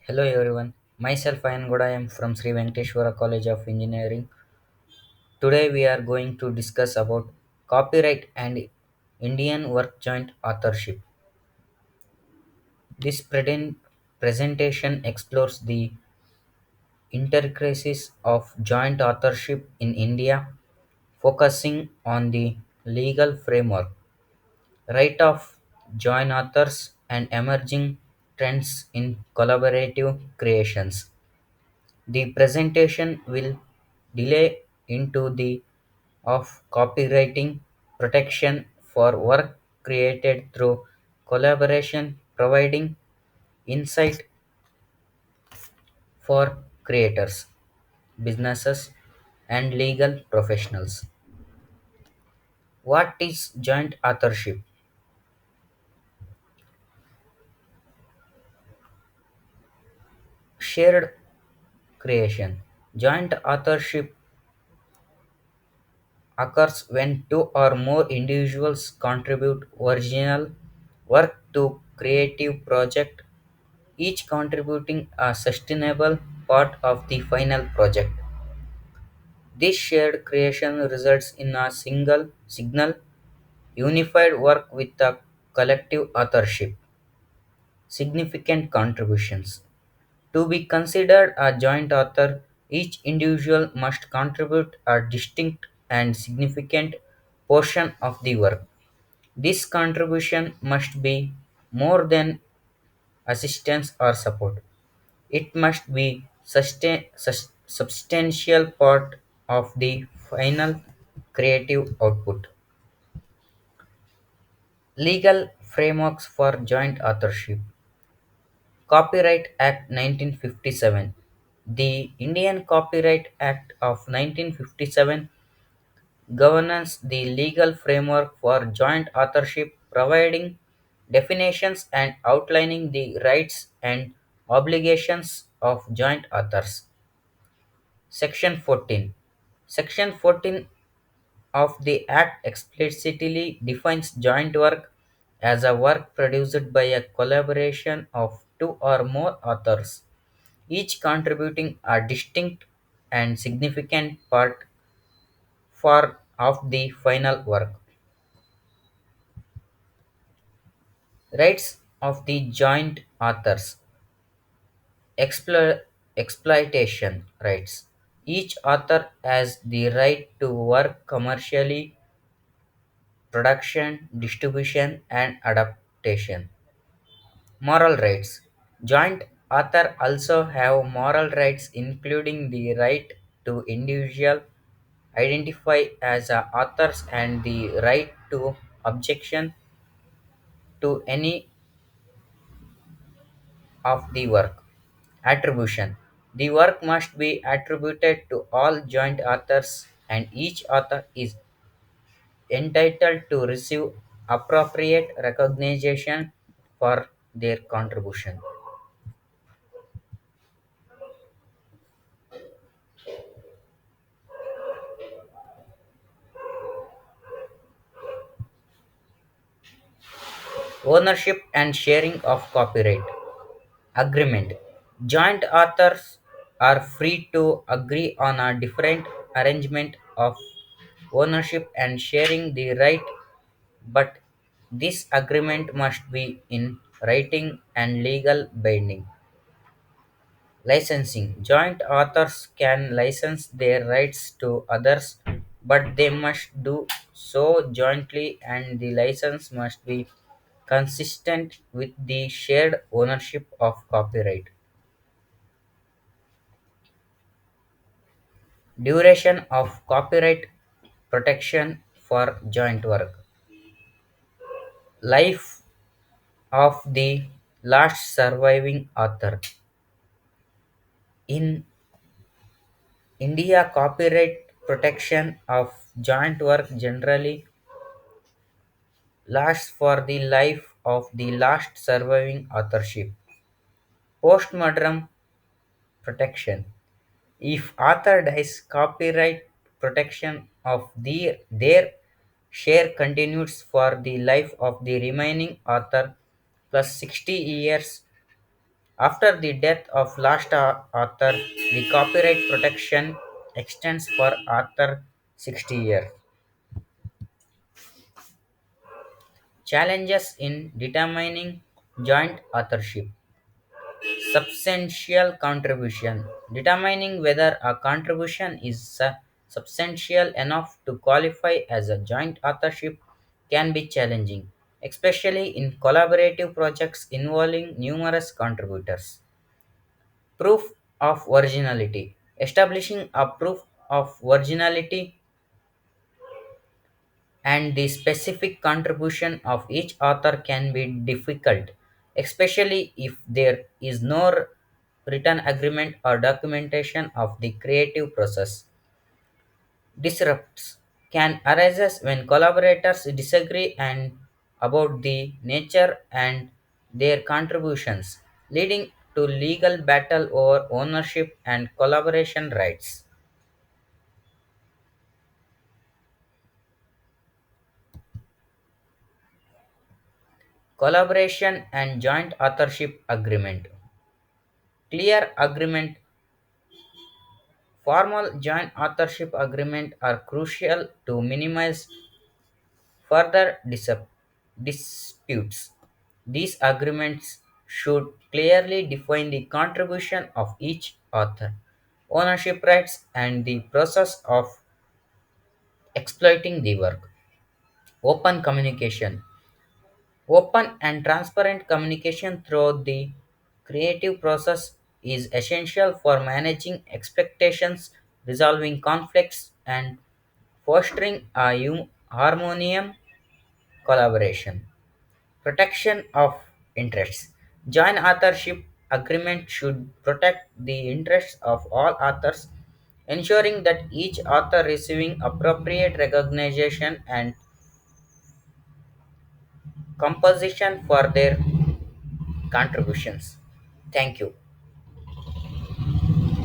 Hello everyone, myself Ayangoda. I am from Sri Venkateshwara College of Engineering. Today we are going to discuss about copyright and Indian work joint authorship. This presentation explores the intricacies of joint authorship in India, focusing on the legal framework, right of joint authors, and emerging trends in collaborative creations. The presentation will delay into the of copywriting protection for work created through collaboration, providing insight for creators, businesses, and legal professionals. What is joint authorship? Shared creation. Joint authorship occurs when two or more individuals contribute original work to creative project, each contributing a sustainable part of the final project. This shared creation results in a single signal unified work with a collective authorship. Significant contributions. To be considered a joint author, each individual must contribute a distinct and significant portion of the work. This contribution must be more than assistance or support. It must be substantial part of the final creative output. Legal frameworks for joint authorship. Copyright Act 1957. The Indian Copyright Act of 1957 governs the legal framework for joint authorship, providing definitions and outlining the rights and obligations of joint authors. Section 14. Section 14 of the Act explicitly defines joint work as a work produced by a collaboration of two or more authors, each contributing a distinct and significant part for of the final work. Rights of the joint authors. Exploitation rights. Each author has the right to work commercially, production, distribution, and adaptation. Moral rights. Joint author also have moral rights including the right to individual identify as a authors and the right to objection to any of the work. Attribution. The work must be attributed to all joint authors and each author is entitled to receive appropriate recognition for their contribution. Ownership and sharing of copyright. Agreement. Joint authors are free to agree on a different arrangement of ownership and sharing the right, but this agreement must be in writing and legal binding. Licensing. Joint authors can license their rights to others, but they must do so jointly and the license must be consistent with the shared ownership of copyright. Duration of copyright protection for joint work. Life of the last surviving author. In India, copyright protection of joint work generally lasts for the life of the last surviving authorship. Postmortem protection. If author dies, copyright protection of their share continues for the life of the remaining author plus 60 years After the death of last author, the copyright protection extends for author 60 years. Challenges in determining joint authorship. Substantial contribution. Determining whether a contribution is substantial enough to qualify as a joint authorship can be challenging, especially in collaborative projects involving numerous contributors. Proof of originality. Establishing a proof of originality and the specific contribution of each author can be difficult, especially if there is no written agreement or documentation of the creative process. Disrupts can arise when collaborators disagree and about the nature and their contributions, leading to legal battle over ownership and collaboration rights. Collaboration and joint authorship agreement. Clear agreement. Formal joint authorship agreement are crucial to minimize further disputes. These agreements should clearly define the contribution of each author, ownership rights, and the process of exploiting the work. Open communication. Open and transparent communication throughout the creative process is essential for managing expectations, resolving conflicts, and fostering a harmonious collaboration. Protection of interests. Joint authorship agreement should protect the interests of all authors, ensuring that each author receiving appropriate recognition and composition for their contributions. Thank you.